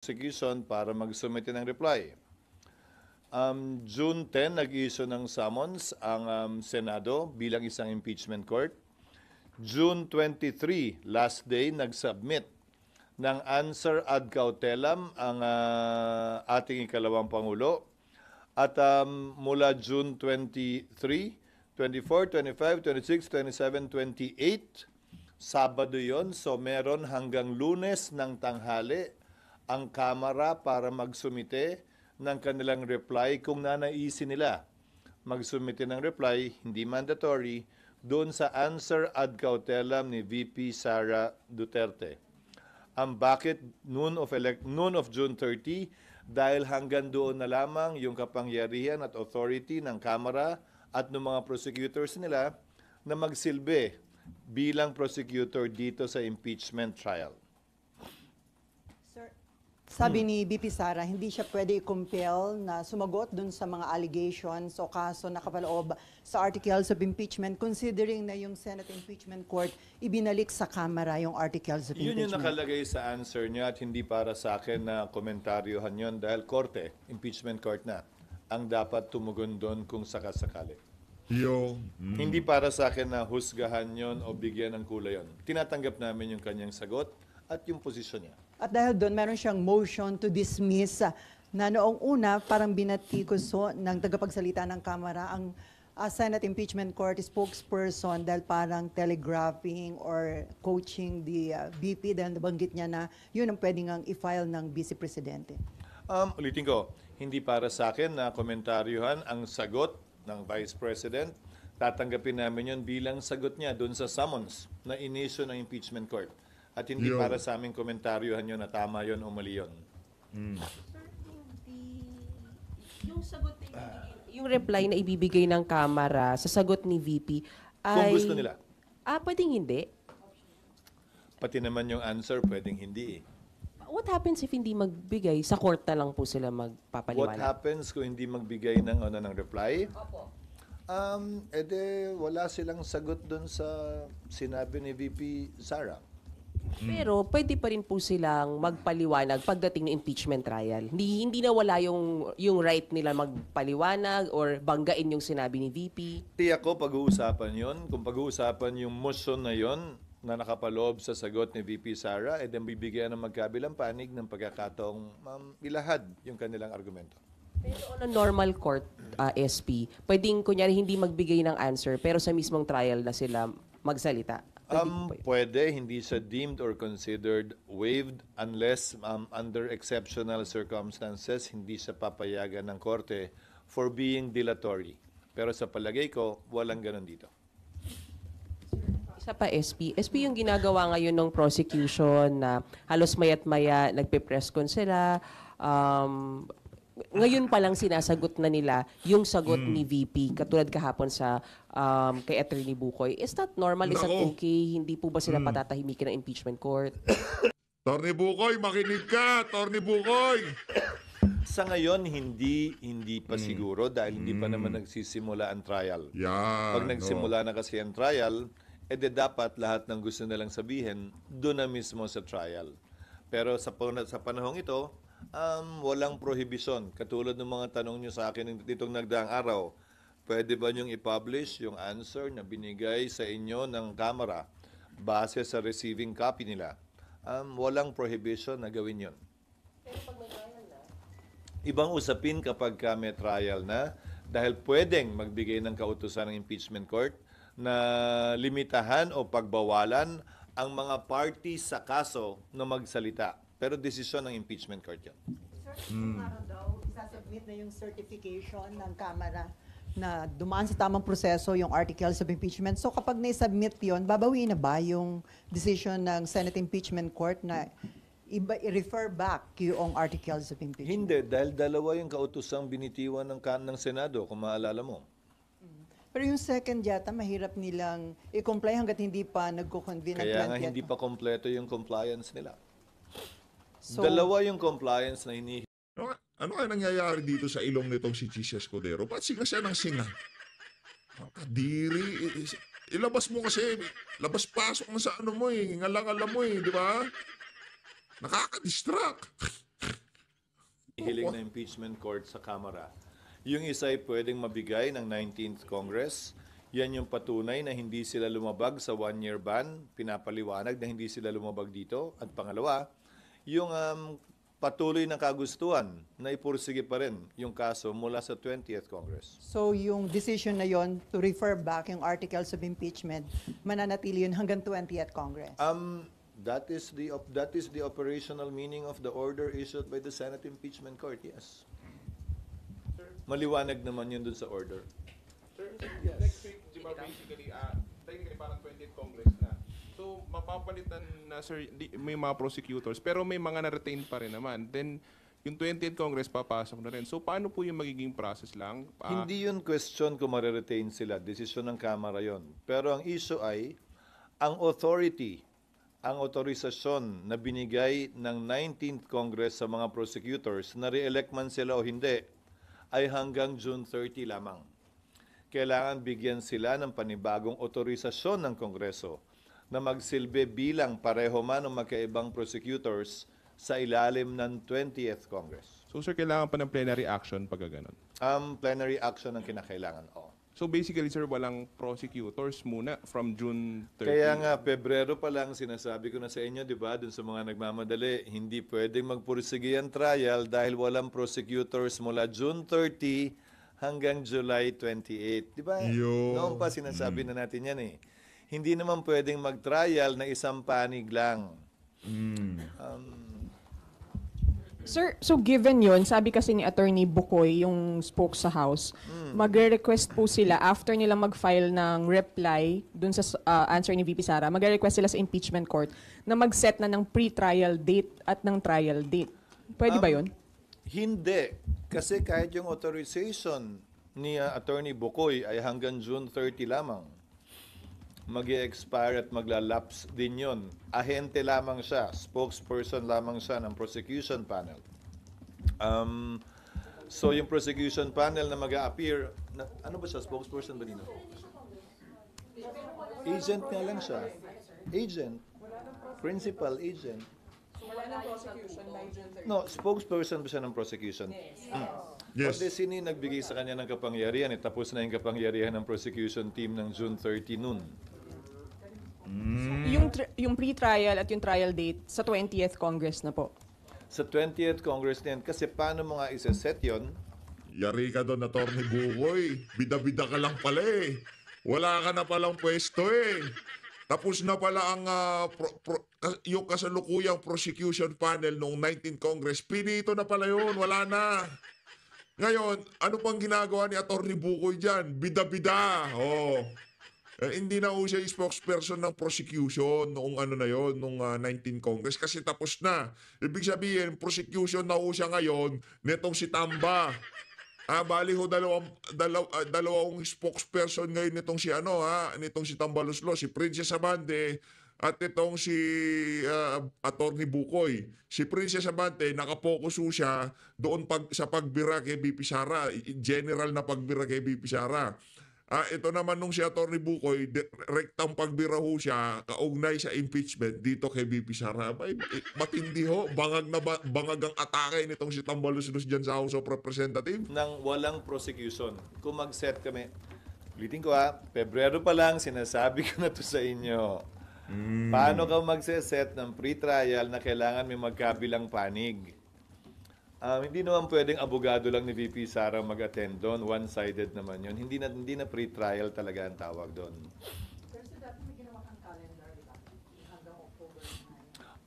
prosecution para mag-submit ng reply. June 10, nag-issue ng summons ang Senado bilang isang impeachment court. June 23, last day, nag-submit ng answer ad cautelam ang ating ikalawang Pangulo. At mula June 23, 24, 25, 26, 27, 28, Sabado yon. So meron hanggang Lunes ng tanghali ang Kamara para magsumite ng kanilang reply kung nanaisin nila. Magsumite ng reply, hindi mandatory, doon sa answer ad cautelam ni VP Sara Duterte. Ang bakit noon of June 30, dahil hanggang doon na lamang yung kapangyarihan at authority ng Kamara at ng mga prosecutors nila na magsilbi bilang prosecutor dito sa impeachment trial. Sabi ni BP Sara, hindi siya pwede i-compel na sumagot dun sa mga allegations o kaso na kapaloob sa articles of impeachment, considering na yung Senate Impeachment Court ibinalik sa Kamara yung articles of Yun impeachment. yung nakalagay sa answer niya at hindi para sa akin na komentaryohan yun dahil korte, impeachment court na, ang dapat tumugon doon kung sakasakali. Hindi para sa akin na husgahan yon o bigyan ng kulay yon. Tinatanggap namin yung kanyang sagot at yung posisyon niya. At dahil doon, meron siyang motion to dismiss na noong una, parang binatikuso ng tagapagsalita ng Kamara ang Senate Impeachment Court spokesperson dahil parang telegraphing or coaching the BP dahil nabanggit niya na yun ang pwedeng ang i-file ng Vice Presidente. Ulitin ko, hindi para sa akin na komentaryohan ang sagot ng Vice President. Tatanggapin namin yun bilang sagot niya doon sa summons na inisyo ng impeachment court. At hindi para sa aming komentaryohan yun na tama yun o mali yun. Sir, yung sagot na yung reply na ibibigay ng Kamara sa sagot ni VP ay... Kung gusto nila. Pwedeng hindi? Pati naman yung answer, pwedeng hindi. What happens if hindi magbigay? Sa court na lang po sila What magpapaliwanag? happens kung hindi magbigay ng reply? Opo. Wala silang sagot doon sa sinabi ni VP Sara. Pero pwede pa rin po silang magpaliwanag pagdating ng impeachment trial. Hindi na wala yung right nila magpaliwanag or banggain yung sinabi ni VP. Tiyak ko pag-uusapan yon. Kung pag-uusapan yung motion na yon na nakapaloob sa sagot ni VP Sara, then bibigyan ng magkabilang panig ng pagkakataong ilahad yung kanilang argumento. Pero on a normal court, SP, pwedeng kunyari hindi magbigay ng answer pero sa mismong trial na sila magsalita. Pwede, hindi siya deemed or considered waived unless under exceptional circumstances, hindi siya papayagan ng korte for being dilatory. Pero sa palagay ko, walang ganun dito. Isa pa, SP. SP yung ginagawa ngayon ng prosecution na halos maya't-maya nagpe-press con sila. Ngayon pa lang sinasagot na nila yung sagot ni VP, katulad kahapon sa kay Attorney Bukoy. Is that normal? Is that okay? Hindi po ba sila patatahimikin ng impeachment court? Attorney Bukoy, makinig ka! Attorney Bukoy! Sa ngayon, hindi pa siguro dahil hindi pa naman nagsisimula ang trial. Pag nagsimula na kasi ang trial, dapat lahat ng gusto nilang sabihin doon na mismo sa trial. Pero sa panahong ito, walang prohibisyon. Katulad ng mga tanong nyo sa akin ditong nagdaang araw, pwede ba nyong i-publish yung answer na binigay sa inyo ng Kamara base sa receiving copy nila? Walang prohibition na gawin yon. Ibang usapin kapag may trial na dahil pwedeng magbigay ng kautusan ng impeachment court na limitahan o pagbawalan ang mga parties sa kaso na magsalita. Pero desisyon ng impeachment court yan. Sir, araw daw, isasubmit na yung certification ng Kamara na dumaan sa tamang proseso yung articles of impeachment. So kapag na-submit yun, babawiin na ba yung decision ng Senate Impeachment Court na i-refer back yung articles of impeachment? Hindi, dahil dalawa yung kautusang binitiwan ng Senado, kung maalala mo. Pero yung second yata, mahirap nilang i-comply hanggat hindi pa nagko-convene ng 20th. Kaya nga hindi pa kompleto yung compliance nila. So, Dalawa yung compliance na hinihingi. Ano kaya nangyayari dito sa ilong nitong si Chis Escudero? Ba't singa siya ng singa? Kadiri. Ilabas mo kasi. Labas-pasok na sa ano mo eh. Ngalang-alam mo eh, di ba? Nakaka-distract. inihiling na impeachment court sa Kamara. Yung isa ay pwedeng mabigay ng 19th Congress. Yan yung patunay na hindi sila lumabag sa one-year ban. Pinapaliwanag na hindi sila lumabag dito. At pangalawa, yung patuloy na kagustuhan na ipursige pa rin yung kaso mula sa 20th Congress. So yung decision na yon to refer back yung articles of impeachment, mananatili yun hanggang 20th Congress. That is the operational meaning of the order issued by the Senate Impeachment Court, yes. Maliwanag naman yun dun sa order. Sir, next week, di ba, basically, technically parang 20th Congress na. So, mapapalitan na, sir, may mga prosecutors, pero may mga na-retain pa rin naman. Then, yung 20th Congress papasok na rin. So, paano po yung magiging process lang? Hindi yun question kung mariretain sila. Desisyon ng Kamara yon. Pero ang issue ay, ang authority, ang otorisasyon na binigay ng 19th Congress sa mga prosecutors, na re-elect man sila o hindi, ay hanggang June 30 lamang. Kailangan bigyan sila ng panibagong otorisasyon ng Kongreso na magsilbi bilang pareho man o magkaibang prosecutors sa ilalim ng 20th Congress. So, sir, kailangan pa ng plenary action pag ganon? Plenary action ang kinakailangan. So, basically, sir, walang prosecutors muna from June 30? Kaya nga, Pebrero pa lang, sinasabi ko na sa inyo, di ba, dun sa mga nagmamadali, hindi pwedeng magpursige ang trial dahil walang prosecutors mula June 30 hanggang July 28. Di ba? Noon pa sinasabi na natin yan eh. Hindi naman pwedeng mag-trial na isang panig lang. Sir, so given yon, sabi kasi ni Attorney Bukoy, yung spoke sa House, magre-request po sila after nila mag-file ng reply dun sa answer ni VP Sara, magre-request sila sa impeachment court na mag-set na ng pre-trial date at ng trial date. Pwede ba yon? Hindi. Kasi kahit yung authorization ni Attorney Bukoy ay hanggang June 30 lamang. Mag-i-expire at maglalapse din yun. Ahente lamang siya, spokesperson lamang siya ng prosecution panel. So yung prosecution panel na mag-a-appear, ano ba siya, spokesperson ba dito? Agent nga lang siya. Agent. Principal agent. No, spokesperson ba siya ng prosecution? Yes. Pati sino yung nagbigay sa kanya ng kapangyarihan, tapos na yung kapangyarihan ng prosecution team ng June 30 noon. Yung pre-trial at yung trial date sa 20th Congress na po. Sa 20th Congress na yan, kasi paano mo nga isa-set yun? Yari ka doon, Atty. Bukoy. Bida-bida ka lang pala eh. Wala ka na palang pwesto eh. Tapos na pala ang yung kasalukuyang prosecution panel noong 19th Congress. Pinito na pala yun. Wala na. Ngayon, ano pang ginagawa ni Atty. Bukoy dyan? Bida-bida. Hindi na ho siya spokesperson ng prosecution noong ano na yon, noong 19th Congress kasi tapos na. Ibig sabihin, prosecution na ho siya ngayon netong si Tamba. Bali ho dalawang spokesperson ngayon nitong si nitong si Tambaluslo, si Princess Abante at itong si Atty. Bukoy. Si Princess Abante, nakapokus ho siya doon sa pagbira kay BP Sara, general na pagbira kay BP Sara. Ito naman nung si Atty. Bukoy, rektang pagbira ho siya, kaugnay sa impeachment dito kay BP Sara. Matindi ho, bangag ang atake nitong si Tambaluslos dyan sa House of Representatives. Nang walang prosecution. Kung mag-set kami, ulitin ko Pebrero pa lang, sinasabi ko na to sa inyo. Paano ka mag-set ng pre-trial na kailangan may magkabilang panig? Hindi naman pwedeng abogado lang ni VP Sara mag-attend doon. One-sided naman yun. Hindi na pre-trial talaga ang tawag doon.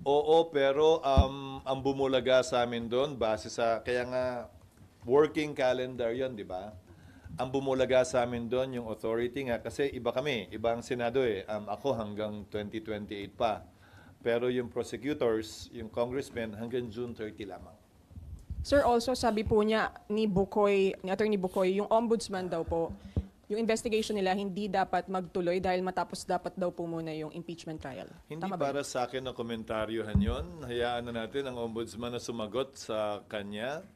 Oo, pero ang bumulaga sa amin doon, base sa, kaya nga, working calendar yon, di ba? Ang bumulaga sa amin doon, yung authority nga, kasi iba kami, iba ang Senado eh. Ako hanggang 2028 pa. Pero yung prosecutors, yung congressmen, hanggang June 30 lamang. Sir, also sabi po niya ni Attorney Bukoy, yung ombudsman daw po, yung investigation nila hindi dapat magtuloy dahil matapos dapat daw po muna yung impeachment trial. Hindi Tama ba para sa akin na komentaryohan yon. Hayaan na natin ang ombudsman na sumagot sa kanya.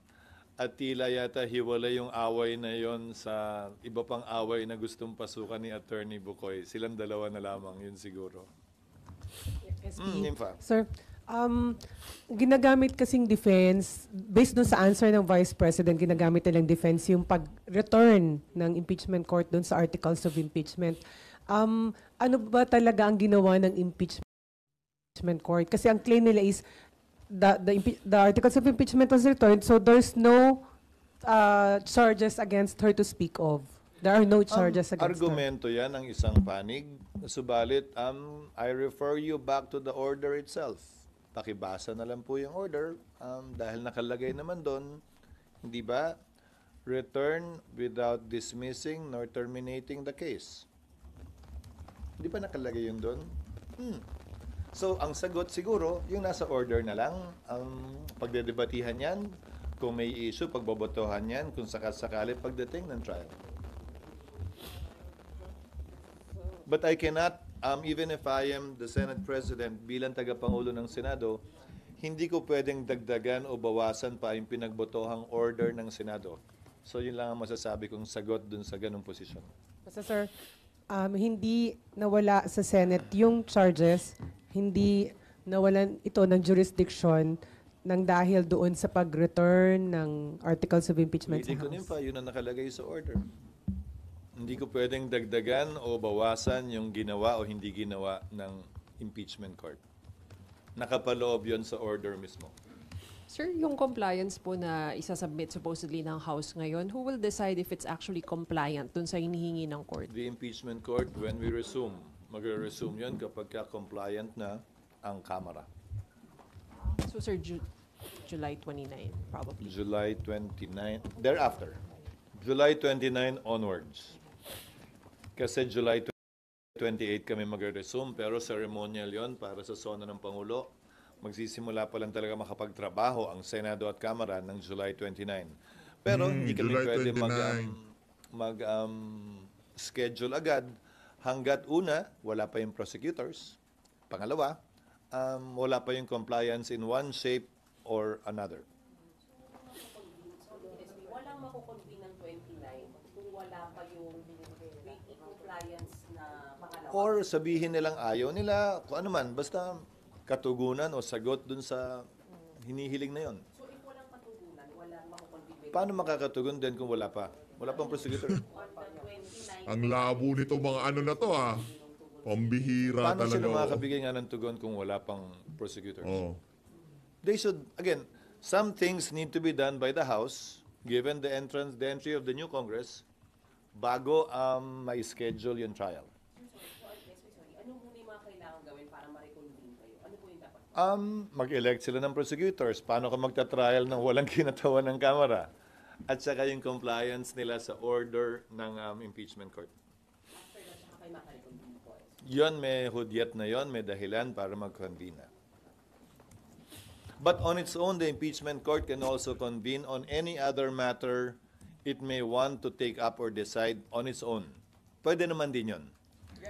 At tila yata hiwalay yung away na yon sa iba pang away na gustong pasukan ni Attorney Bukoy. Silang dalawa na lamang, yun siguro. SP. Nympha. Sir, Ginagamit kasing defense, based dun sa answer ng Vice President, ginagamit nilang defense yung pag-return ng impeachment court dun sa articles of impeachment. Ano ba talaga ang ginawa ng impeachment court? Kasi ang claim nila is the articles of impeachment was returned, so there's no charges against her to speak of. There are no charges against her. Argumento yan ang isang panig. Subalit, I refer you back to the order itself. Pakibasa na lang po yung order dahil nakalagay naman doon, hindi ba, return without dismissing nor terminating the case. Hindi ba nakalagay yun doon? So, ang sagot siguro, yung nasa order na lang, pagdedebatihan yan, kung may issue, pagbobotohan yan, kung sakasakali pagdating ng trial. But I cannot, even if I am the Senate President, bilang tagapangulo ng Senado, hindi ko pwedeng dagdagan o bawasan pa yung pinagbotohang order ng Senado. So yun lang ang masasabi kong sagot dun sa ganung posisyon. Basta sir, hindi nawala sa Senate yung charges, hindi nawalan ito ng jurisdiction nang dahil doon sa pag-return ng articles of impeachment sa Hindi ko House. pa, yun ang nakalagay sa order. Hindi ko pwedeng dagdagan o bawasan yung ginawa o hindi ginawa ng impeachment court. Nakapaloob yun sa order mismo. Sir, yung compliance po na isasubmit supposedly ng House ngayon, who will decide if it's actually compliant dun sa hinihingi ng court? The impeachment court, when we resume, magre-resume yun kapag compliant na ang Kamara. So sir, July 29 probably. July 29, thereafter. July 29 onwards. Kasi July 28 kami magre-resume, pero ceremonial yon para sa sona ng Pangulo. Magsisimula pa lang talaga makapagtrabaho ang Senado at Kamara ng July 29. Pero hindi kami July pwede 29. schedule agad hanggat una, wala pa yung prosecutors. Pangalawa, wala pa yung compliance in one shape or another. Walang makukonvene ng 29 kung wala pa yung compliance na pangalawa. Or sabihin nilang ayaw nila, kung ano man, basta katugunan o sagot dun sa hinihiling na yon. So if walang katugunan, walang makukonvene. Paano makakatugon din kung wala pa? Wala pang prosecutor. Ang labo nito mga ano na to Pambihira Paano talaga. sila makakabigay nga ng tugon kung wala pang prosecutors? Oh. They should, again, some things need to be done by the House, given the entry of the new Congress, bago may schedule yung trial. Ano muna yung mga kailangan gawin para ma-reconvene kayo? Ano po yung dapat? Mag-elect sila ng prosecutors. Paano ka magta-trial ng walang kinatawan ng Kamara? At saka yung compliance nila sa order ng impeachment court. After that, saka kayo maka-reconvene po. Yon, may hudyat na yon, may dahilan para mag-convene na. But on its own, the impeachment court can also convene on any other matter it may want to take up or decide on its own. Pwede naman din yon.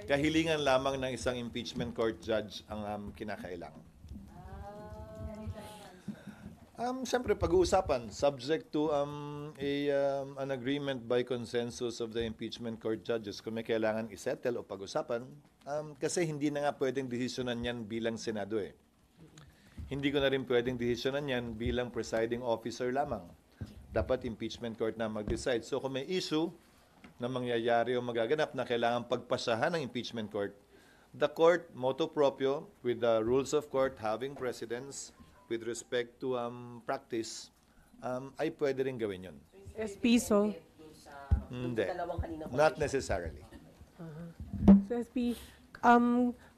Kahilingan lamang ng isang impeachment court judge ang kinakailangan. Siyempre, pag-uusapan, subject to an agreement by consensus of the impeachment court judges kung may kailangan isettle o pag-usapan, kasi hindi na nga pwedeng desisyonan yan bilang Senado eh. Hindi ko na rin pwedeng desisyonan yan bilang presiding officer lamang. Dapat impeachment court na mag-decide. So kung may issue na mangyayari o magaganap na kailangan pagpasahan ng impeachment court, the court, motu proprio, with the rules of court having precedence, with respect to practice, ay pwede rin gawin yun. SP, so, Hindi. Dalawang kanina Not necessarily. so SP,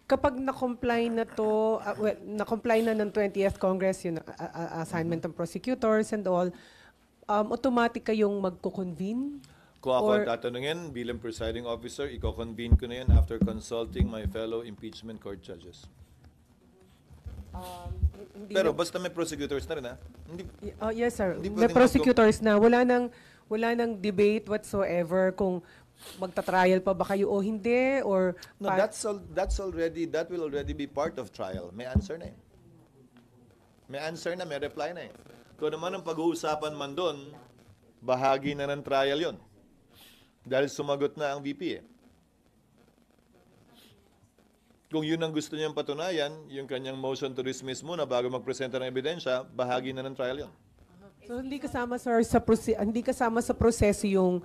kapag na-comply na to, na-comply na ng 20th Congress, yung assignment ng prosecutors and all, automatic kayong magko-convene? Kung ako Or- tatanungin, bilang presiding officer, i-convene ko na yan after consulting my fellow impeachment court judges. Hindi Pero basta may prosecutors na rin, ha? Hindi, yes, sir. Hindi May pwedeng prosecutors na. Wala nang debate whatsoever kung magta-trial pa ba kayo o hindi, or no, that will already be part of trial. May answer na eh. May answer na, may reply na eh. Kung naman ang pag-uusapan man doon, bahagi na ng trial yon. Dahil sumagot na ang VP eh. Kung yun ang gusto niyang patunayan, yung kanyang motion to dismiss muna bago magpresenta ng ebidensya, bahagi na ng trial yun. So hindi kasama sir hindi kasama sa proseso yung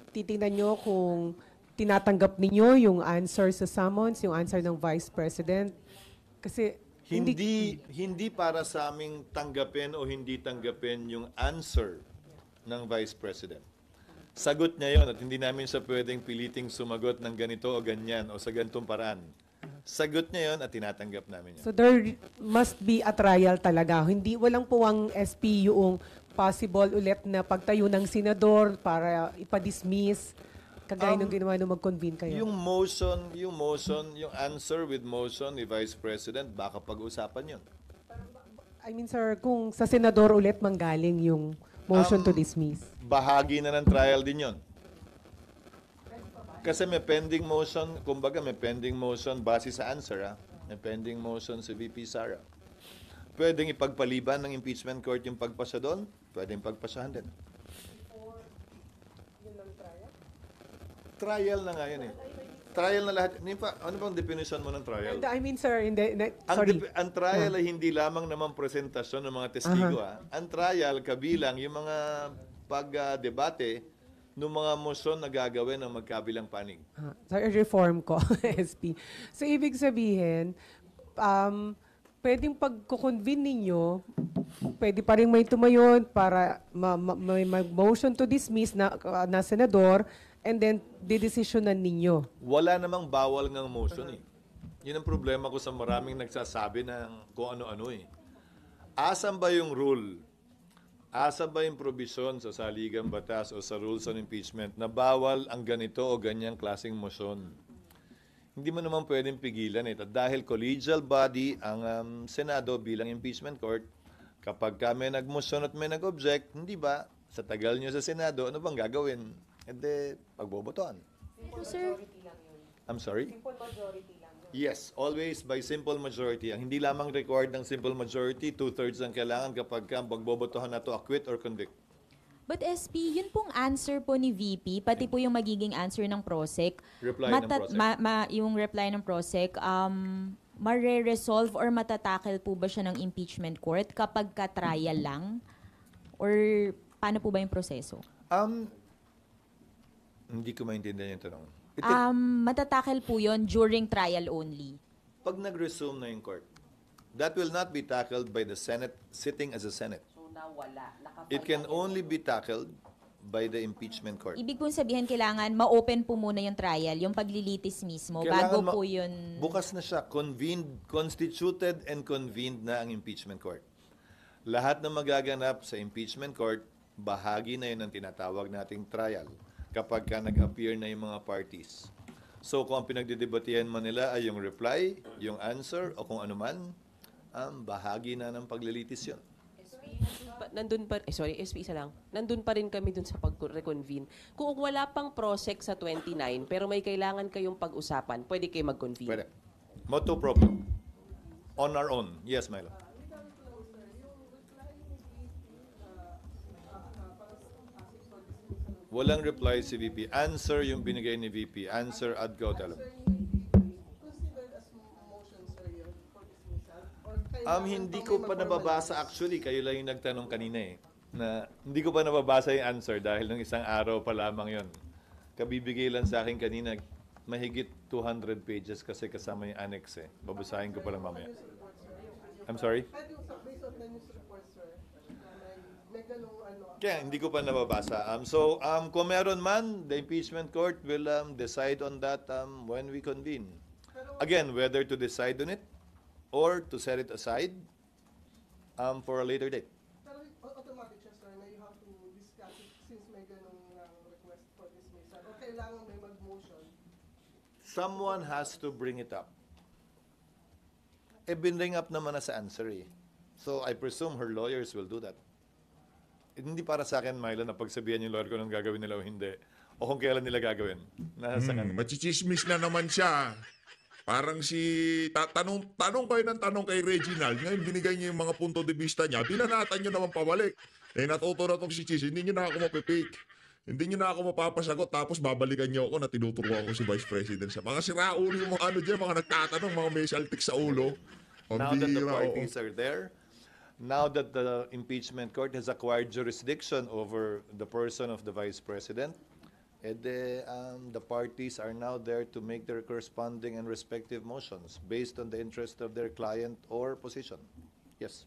titingnan nyo kung tinatanggap ninyo yung answer sa summons, yung answer ng Vice President. Kasi Hindi para sa aming tanggapin o hindi tanggapin yung answer ng Vice President. Sagot niya yon at hindi namin siya pwedeng piliting sumagot ng ganito o ganyan o sa ganitong paraan. Sagot niya yon at tinatanggap namin yan. So there must be a trial talaga. Walang puwang SP yung possible ulit na pagtayo ng senador para ipa-dismiss kagaya nung ginawa nung mag-convene kayo. Yung answer with motion ni Vice President, baka pag-usapan yun. I mean sir, kung sa senador ulit manggaling yung motion to dismiss. Bahagi na ng trial din yon. Kasi may pending motion, kumbaga may pending motion base sa answer, ha? May pending motion si VP Sara. Pwedeng ipagpaliban ng impeachment court yung pagpasa doon, pwedeng pagpasahan din. Trial na nga yun eh. Trial na lahat. Ano bang definition mo ng trial? I mean sir, sorry. Ang trial ay hindi lamang naman presentasyon ng mga testigo. Ang trial kabilang yung mga pag-debate ng mga motion na gagawin ng magkabilang panig. Sorry, reform ko, SP. So ibig sabihin, pwedeng pagko-convene ninyo, pwede pa rin may tumayon para may motion to dismiss na senador, and then didesisyonan ninyo. Wala namang bawal ng motion eh. Yun ang problema ko sa maraming nagsasabi ng kung ano-ano eh. Asan ba yung rule? Asan ba yung provision sa saligang batas o sa rules on impeachment na bawal ang ganito o ganyang klaseng motion? Hindi mo naman pwedeng pigilan ito. Dahil collegial body ang Senado bilang impeachment court, kapag may nag-motion at may nag-object, hindi ba, sa tagal nyo sa Senado, ano bang gagawin? Hindi, pagbobotohan. Sir, I'm sorry? Simple majority lang. Yes, always by simple majority. Ang hindi lamang required ng simple majority, 2/3 ang kailangan kapag pagbobotohan na to acquit or convict. but SP, yun pong answer po ni VP, pati po yung magiging answer ng PROSEC. Reply ng PROSEC. Yung reply ng PROSEC, mare-resolve or matatakel po ba siya ng impeachment court kapag ka-trial lang? Or paano po ba yung proseso? Hindi ko maintindihan yung tanong. Matatakel po yun during trial only. Pag nag-resume na yung court, that will not be tackled by the Senate sitting as a Senate. So nawala. It can only be tackled by the impeachment court. Ibig pong sabihin, kailangan ma-open po muna yung trial, yung paglilitis mismo, bago po yun. Bukas na siya, constituted and convened na ang impeachment court. Lahat na magaganap sa impeachment court, bahagi na yun ang tinatawag nating trial kapag nag-appear na yung mga parties. So kung ang pinagdidebatihan man nila ay yung reply, yung answer, o kung ano man, bahagi na ng paglilitis yun. SP isa lang. Nandun pa rin kami dun sa pag-reconvene. Kung wala pang PROSEC sa 29, pero may kailangan kayong pag-usapan, pwede kayo mag-convene. Pwede. Motu proprio. On our own. Yes, Milo. Walang reply si VP. Answer yung binigay ni VP. Answer ad cautelam. Hindi ko pa nababasa actually. Kayo lang yung nagtanong kanina eh. Na hindi ko pa nababasa yung answer dahil ng isang araw pa lamang yon. Kabibigay lang sa akin kanina mahigit 200 pages kasi kasama yung annex eh. Babasahin ko pa lang mamaya. I'm sorry? Kaya hindi ko pa nababasa. Kung meron man, the impeachment court will decide on that when we convene. Again, whether to decide on it or to set it aside for a later date. Pero automatic siya, sir, na you have to discuss it since may ganong request for dismissal. O kailangan may mag-motion? Someone has to bring it up. Binring up naman na sa answer eh. So I presume her lawyers will do that. Hindi para sa akin, Milo, na pagsabihan yung lawyer ko nung gagawin nila o hindi. O kung kailan nila gagawin. Nasa kanila. Machichismis na naman siya. Parang tanong kayo ng tanong kay Reginald. Ngayon binigay niya yung mga punto de vista niya. Binanatan niyo naman pabalik. Natuto na itong si Chis. Hindi niyo na ako mapipik. Hindi nyo na ako mapapasagot tapos babalikan nyo ako na tinuturuan ko si Vice President. Sa mga siraulo yung mga ano dyan, mga nagtatanong, mga may saltik sa ulo. Now that the Pambihira, oo. parties are there, now that the impeachment court has acquired jurisdiction over the person of the Vice President, the parties are now there to make their corresponding and respective motions based on the interest of their client or position. Yes.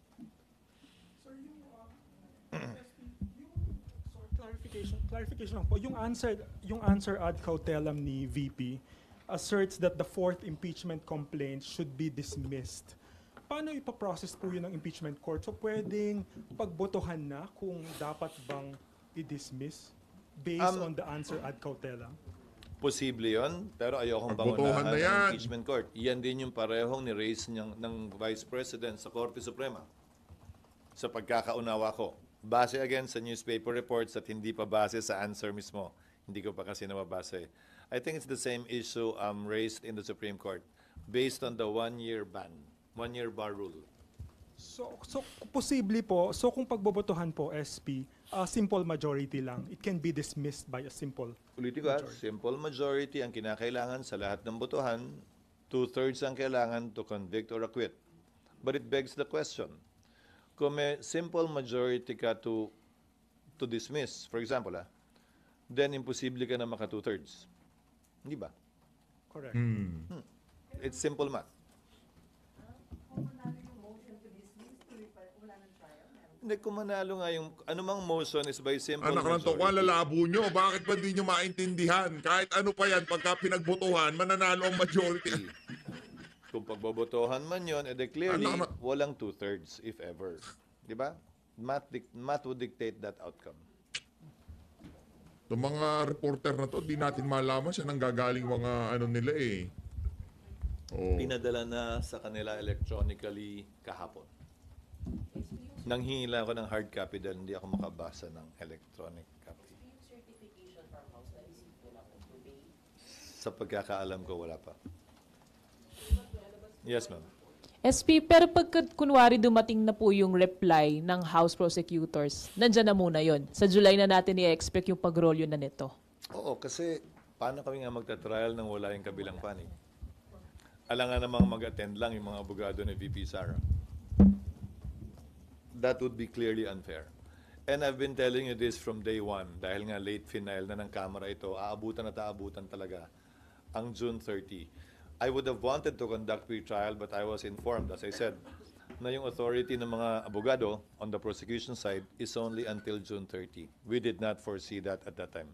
Sir, clarification lang po. Yung answer ad cautelam ni VP asserts that the fourth impeachment complaint should be dismissed. Paano ipaprocess po yun ng impeachment court? So pwedeng pagbotohan na kung dapat bang i-dismiss based on the answer ad cautelam? Posible yun, pero ayokong Pagbotohan bangunahan na yan. ng impeachment court. Iyan din yung parehong ni-raise ng Vice President sa Korte Suprema. Sa pagkakaunawa ko. Base again sa newspaper reports at hindi pa base sa answer mismo. Hindi ko pa kasi nababase. I think it's the same issue raised in the Supreme Court based on the one-year ban, one-year bar rule. So posible po, so kung pagbobotohan po, SP, simple majority lang. It can be dismissed by a simple Ulitin ko, majority. simple majority ang kinakailangan sa lahat ng botohan, 2/3 ang kailangan to convict or acquit. But it begs the question, kung may simple majority ka to dismiss, for example, then imposible ka na maka 2/3. Hindi ba? Correct. It's simple math. Hindi, kung manalo nga yung anumang motion is by simple Anak ng majority. tokwa, lalabo nyo. Bakit ba hindi nyo maintindihan? Kahit ano pa yan, pagka pinagbotohan, mananalo ang majority. Kung pagbobotohan man yun, clearly, Ano, ano? walang 2/3 if ever. Di ba? Math would dictate that outcome. Itong mga reporter na to, di natin malaman saan ang gagaling mga ano nila eh. Oh. Pinadala na sa kanila electronically kahapon. Nanghingi lang ako ng hard copy dahil hindi ako makabasa ng electronic copy. Sa pagkakaalam ko, wala pa. Yes, ma'am. SP, pero pagka kunwari dumating na po yung reply ng House Prosecutors, nandyan na muna yon. Sa July na natin i-expect yung pag-rolyo na nito. Oo, kasi paano kami nga magta-trial nang wala yung kabilang panig? Alangan namang mag-attend lang yung mga abogado ni VP Sara. That would be clearly unfair. And I've been telling you this from day one, dahil nga late final na ng Kamara ito, aabutan at aabutan talaga ang June 30. I would have wanted to conduct pre-trial, but I was informed, as I said, na yung authority ng mga abogado on the prosecution side is only until June 30. We did not foresee that at that time.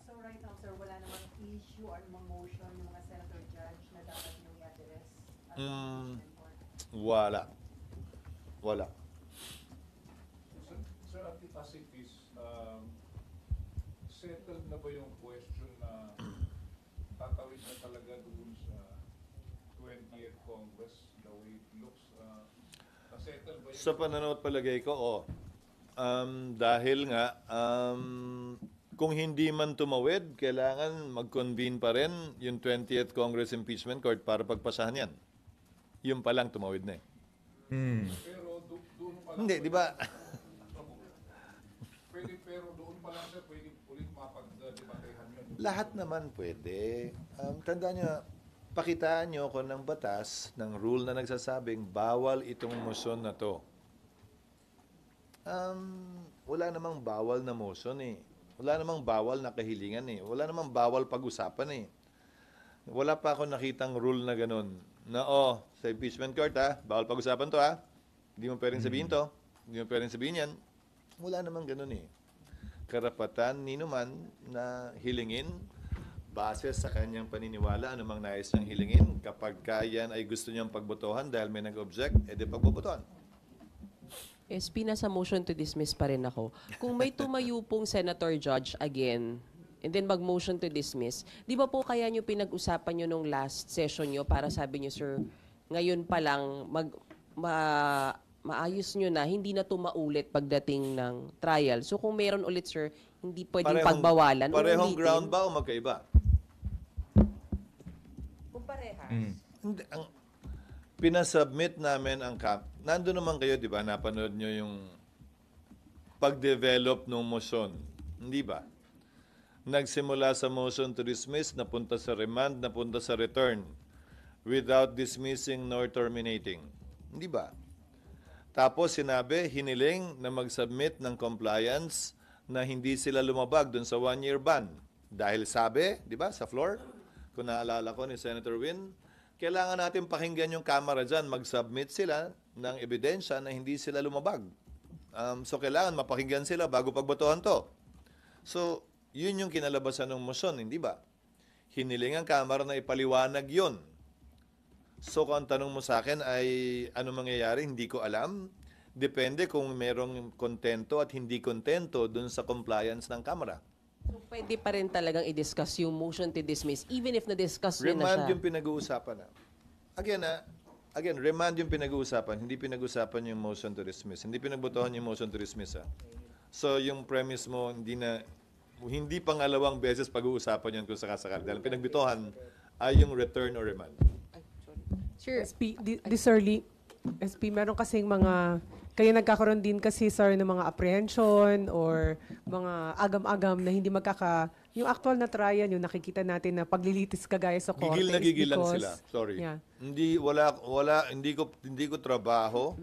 So right now, sir, wala namang issue or namang motion ng mga senator judge na dapat yung i-address at the impeachment court? Wala. Wala. Sir Antipasipis, settled na ba yung question na tatawid na talaga doon sa 20th Congress, the way it looks? Na-settle ba yun? Sa pananaw at palagay ko, dahil nga, kung hindi man tumawid, kailangan mag-convene pa rin yung 20th Congress Impeachment Court para pagpasahan yan. Yung pa lang tumawid na eh. Pero doon pa lang, Hindi, di ba? pero doon pa lang sir, pwede ulit mapag-debatehan yun. Lahat naman pwede. Tandaan nyo, pakitaan nyo ko ng batas, ng rule na nagsasabing bawal itong motion na to. Wala namang bawal na motion eh. Wala namang bawal na kahilingan eh. Wala namang bawal pag-usapan eh. Wala pa ako nakitang rule na ganun. Na sa impeachment court bawal pag-usapan to Hindi mo pwedeng sabihin to. Hindi mo pwedeng sabihin yan. Wala namang ganun eh. Karapatan ni numan na hilingin base sa kanyang paniniwala, anumang nais niyang hilingin. Kapag yan ay gusto niyang pagbotohan dahil may nag-object, edi pagbobotohan. SP, nasa motion to dismiss pa rin ako. Kung may tumayo pong senator judge again, and then mag-motion to dismiss, di ba po kaya nyo pinag-usapan nyo nung last session nyo para sabi nyo, sir, ngayon pa lang maayos nyo na, hindi na tumaulit pagdating ng trial. So kung meron ulit, sir, hindi pwedeng pagbawalan. Parehong ulitin. ground ba o magkaiba? Kung parehas. Hindi, pinasubmit namin ang nandun naman kayo, di ba? Napanood nyo yung pag-develop ng motion Hindi ba? Nagsimula sa motion to dismiss, napunta sa remand, napunta sa return without dismissing nor terminating. Hindi ba? Tapos sinabi, hiniling na mag-submit ng compliance na hindi sila lumabag dun sa 1-year ban. Dahil sabi, di ba, sa floor, kung naalala ko ni Senator Win, kailangan natin pakinggan yung Kamara dyan, mag-submit sila ng ebidensya na hindi sila lumabag. So kailangan mapakinggan sila bago pagbotohan to. So, yun yung kinalabasan ng motion, hindi ba? Hiniling ang Kamara na ipaliwanag yun. So kung ang tanong mo sa akin ay ano mangyayari, hindi ko alam. Depende kung merong kontento at hindi kontento dun sa compliance ng Kamara. So, pwede pa rin talagang i-discuss yung motion to dismiss even if na-discuss nyo na Remand siya. yung pinag-uusapan na. Again, remand yung pinag-uusapan, hindi pinag-uusapan yung motion to dismiss. Hindi pinagbotohan yung motion to dismiss. So yung premise mo, hindi pangalawang beses pag-uusapan yun kung sakasakali. Dahil pinagbitohan ay yung return or remand. Sure. SP, this early, SP, meron kasing mga, kaya nagkakaroon din kasi, sir, ng mga apprehension or mga agam-agam na hindi yung actual na trial, yung nakikita natin na paglilitis kagaya sa korte. Gigil na gigil lang because- sila. Sorry. Yeah. Hindi ko trabaho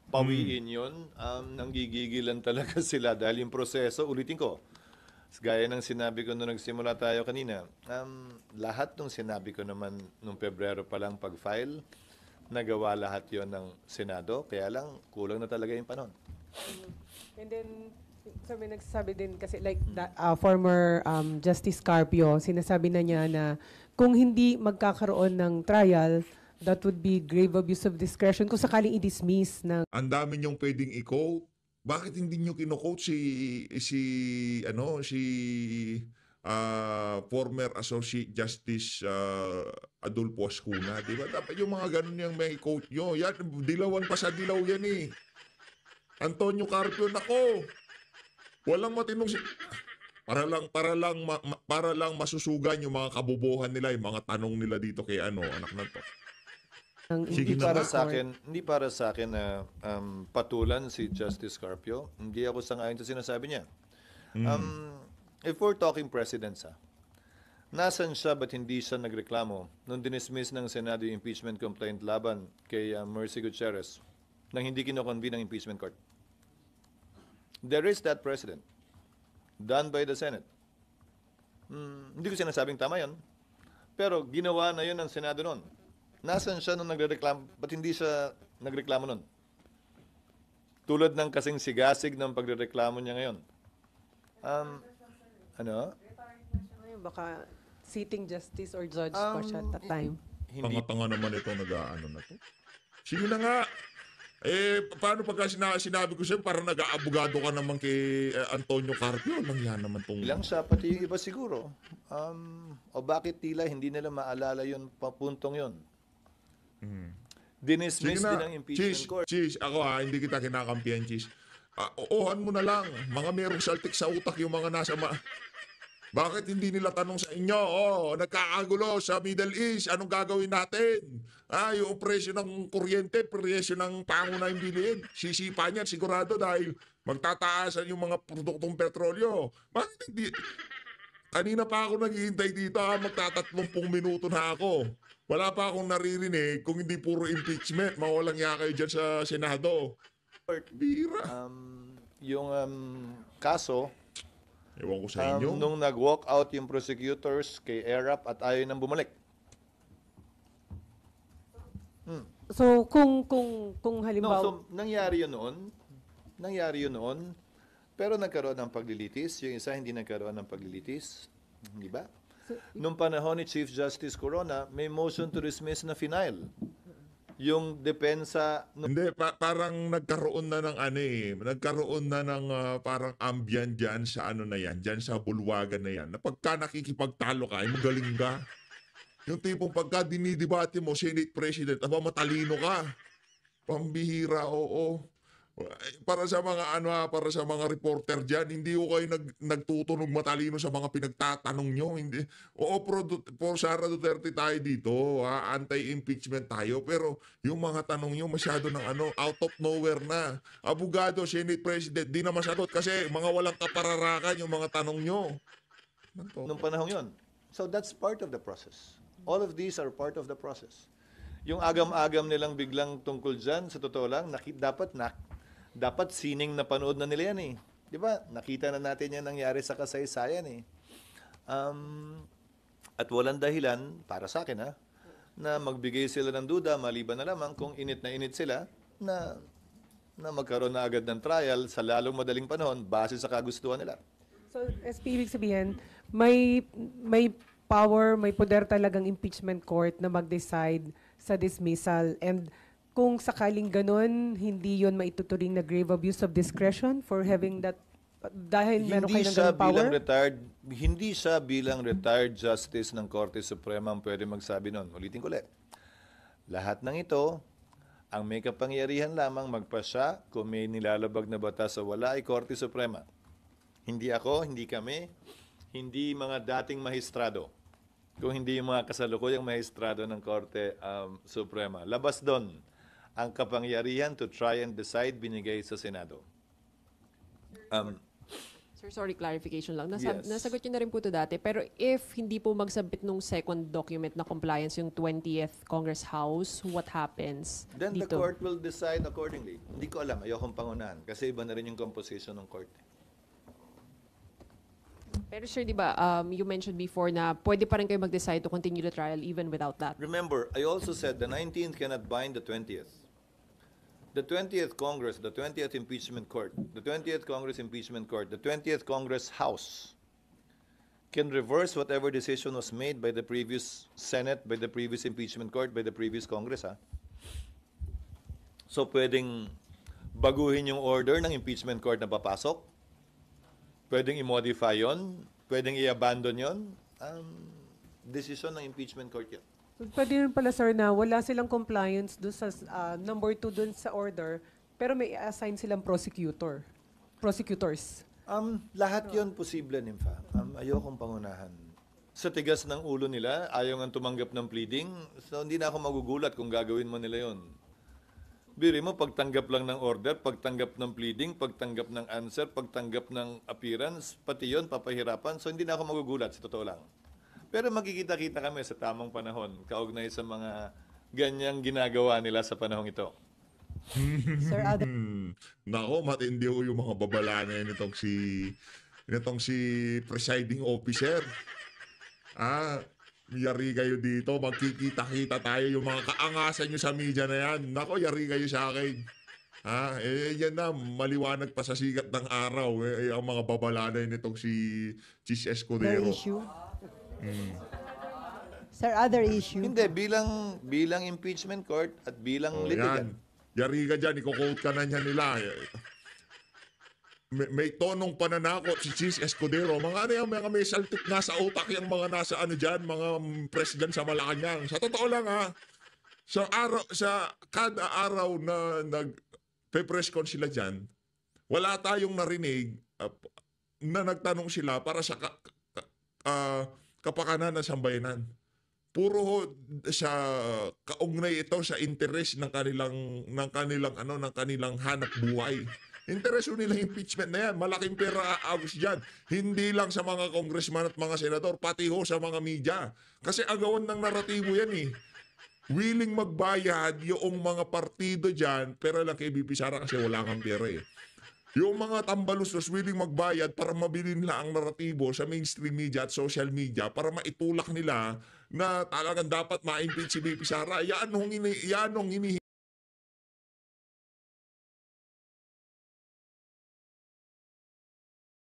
pawiin yun. Nanggigigilan talaga sila dahil yung proseso, ulitin ko, gaya ng sinabi ko nung nagsimula tayo kanina, lahat ng sinabi ko naman nung Pebrero pa lang pag-file, nagawa lahat yon ng Senado, kaya lang kulang na talaga yung panahon. And then, so may nagsasabi din kasi like former Justice Carpio, sinasabi na niya na kung hindi magkakaroon ng trial, that would be grave abuse of discretion kung sakaling i-dismiss ng Ang dami niyong pwedeng i-quote. Bakit hindi niyo kino-quote former Associate Justice Adolfo Ascuna, di ba? Dapat yung mga ganun yung may quote nyo. Yan, dilawan pa sa dilaw yan eh. Antonio Carpio, nako. Walang matinong para lang masusugan yung mga kabobohan nila, yung mga tanong nila dito kay anak na to. Hindi para sa akin na patulan si Justice Carpio. Hindi ako sang-ayon sa sinasabi niya. If we're talking presidents, nasan siya ba't hindi siya nagreklamo nung dinismiss ng Senado yung impeachment complaint laban kay Mercy Gutierrez nang hindi kinoconvene ng impeachment court? There is that precedent done by the Senate. Hindi ko sinasabing tama yun, pero ginawa na yun ng Senado noon. Nasaan siya nung nagreklamo? Ba't hindi siya nagreklamo nun? Tulad ng kasing sigasig ng pagrereklamo niya ngayon. baka sitting justice or judge pa siya at that time. Tanga-tanga naman ito nag-aano na to. Sige na nga. Paano pagka sinabi ko siya, parang nag-aabogado ka naman kay Antonio Carpio. Nangyan naman tong... Ilang siya, pati yung iba siguro. O bakit tila hindi nila maalala yun, papuntong yun? Dinismiss din ang impeachment court. Cheese, ako hindi kita kinakampihan, Cheese. Oohan mo na lang. Mga merong saltik sa utak yung mga nasa... Bakit hindi nila tanong sa inyo? Nagkakagulo sa Middle East. Anong gagawin natin? Yung presyo ng kuryente, presyo ng pangunahing bilihin. Sisipa niyan sigurado dahil magtataasan yung mga produktong petrolyo. Bakit hindi? Kanina pa ako naghihintay dito. Magta-30 minuto na ako. Wala pa akong naririnig kung hindi puro impeachment. Mawalang niya kayo dyan sa Senado. Bira. Yung kaso, ewan ko sa inyo. Nung nag-walk out yung prosecutors kay ERAP at ayaw nang bumalik. So, kung halimbawa... So, nangyari yun noon. Pero nagkaroon ng paglilitis. Yung isa hindi nagkaroon ng paglilitis. Di ba? Nung panahon ni Chief Justice Corona, may motion to dismiss na final. Yung depensa... Hindi, parang nagkaroon na ng nagkaroon na ng parang ambient dyan sa na yan, dyan sa bulwagan na yan. Na pagka nakikipagtalo ka, magaling ka. Yung tipong pagka dinidebate mo, Senate President, matalino ka. Pambihira, oo. Para sa mga para sa mga reporter diyan, hindi ko kayo nagtutunog matalino sa mga pinagtatanong nyo. Hindi. Oo, pro Sara Duterte tayo dito, anti-impeachment tayo, pero yung mga tanong nyo masyado ng out of nowhere na. Abogado, Senate President, di na masagot kasi mga walang kapararakan yung mga tanong nyo. Nung panahon yon. So that's part of the process. All of these are part of the process. Yung agam-agam nilang biglang tungkol dyan, sa totoo lang, dapat sining na panood na nila yan eh. Di ba? Nakita na natin yan nangyari sa kasaysayan eh. At walang dahilan, para sa akin na magbigay sila ng duda, maliban na lamang kung init sila, na magkaroon na agad ng trial sa lalong madaling panahon base sa kagustuhan nila. So, SP, ibig sabihin, may power, may poder talagang impeachment court na mag-decide sa dismissal. And kung sakaling ganun, hindi yon maituturing na grave abuse of discretion for having that, dahil meron kayo ng ganung power? Hindi siya bilang retired justice ng Korte Suprema ang pwede magsabi nun. Ulitin ko ulit. Lahat ng ito, ang may kapangyarihan lamang magpasya kung may nilalabag na batas o wala ay Korte Suprema. Hindi ako, hindi kami, hindi mga dating mahistrado. Kung hindi yung mga kasalukuyang mahistrado ng Korte Suprema. Labas doon ang kapangyarihan to try and decide binigay sa Senado. Sir, sorry, clarification lang. Yes. Nasagot nyo na rin po ito dati, pero if hindi po magsabit nung second document na compliance yung 20th Congress House, what happens Then dito? the court will decide accordingly. Hindi ko alam, ayokong pangunahan kasi iba na rin yung composition ng court. Pero sir, di ba, you mentioned before na pwede pa rin kayo mag-decide to continue the trial even without that. Remember, I also said the 19th cannot bind the 20th. The 20th Congress, the 20th Impeachment Court, the 20th Congress Impeachment Court, the 20th Congress House can reverse whatever decision was made by the previous Senate, by the previous Impeachment Court, by the previous Congress. So pwedeng baguhin yung order ng Impeachment Court na papasok, pwedeng i-modify yon, pwedeng i-abandon yon, decision ng Impeachment Court yun. Pwede rin pala, sir, na wala silang compliance doon sa number 2 doon sa order, pero may assign silang prosecutors. Lahat yon posible, Nympha. Ayokong pangunahan. Sa tigas ng ulo nila, ayaw nga tumanggap ng pleading, so hindi na ako magugulat kung gagawin mo nila yon. Biri mo, pagtanggap lang ng order, pagtanggap ng pleading, pagtanggap ng answer, pagtanggap ng appearance, pati yon papahirapan, so hindi na ako magugulat, sa totoo lang. Pero magkikita-kita kami sa tamang panahon, kaugnay sa mga ganyang ginagawa nila sa panahong ito. Sir Adam. Nako, matindi ho yung mga babala na yun itong si presiding officer. Yari kayo dito, magkikita-kita tayo yung mga kaangasan nyo sa media na yan. Nako, yari kayo sa akin. Yan na, maliwanag pa sa sikat ng araw. Ang mga babala na yun itong si Chis Escudero. Other issue? Sir, other issue? Hindi, bilang impeachment court at bilang litigant. Yari ka dyan, iko-quote ka na niya nila. May tonong pananakot si Chis Escudero. Mga may saltik na sa utak yung mga nasa dyan, mga president sa Malacanang. Sa totoo lang sa kada araw na nag-press con sila dyan, wala tayong narinig na nagtanong sila para sa kapakanan ng sambayanan. Puro sa kaugnay ito sa interes ng kanilang hanap buhay. Interes nilang impeachment na yan. Malaking pera aagos dyan. Hindi lang sa mga congressman at mga senador, pati ho sa mga media. Kasi agawan ng naratibo yan eh. Willing magbayad yung mga partido dyan, pero lang kay BP Sara kasi wala kang pera eh. Yung mga tambalustos willing magbayad para mabili nila ang naratibo sa mainstream media at social media para maitulak nila na talagang dapat ma-impeach si BP Sara. Yan ang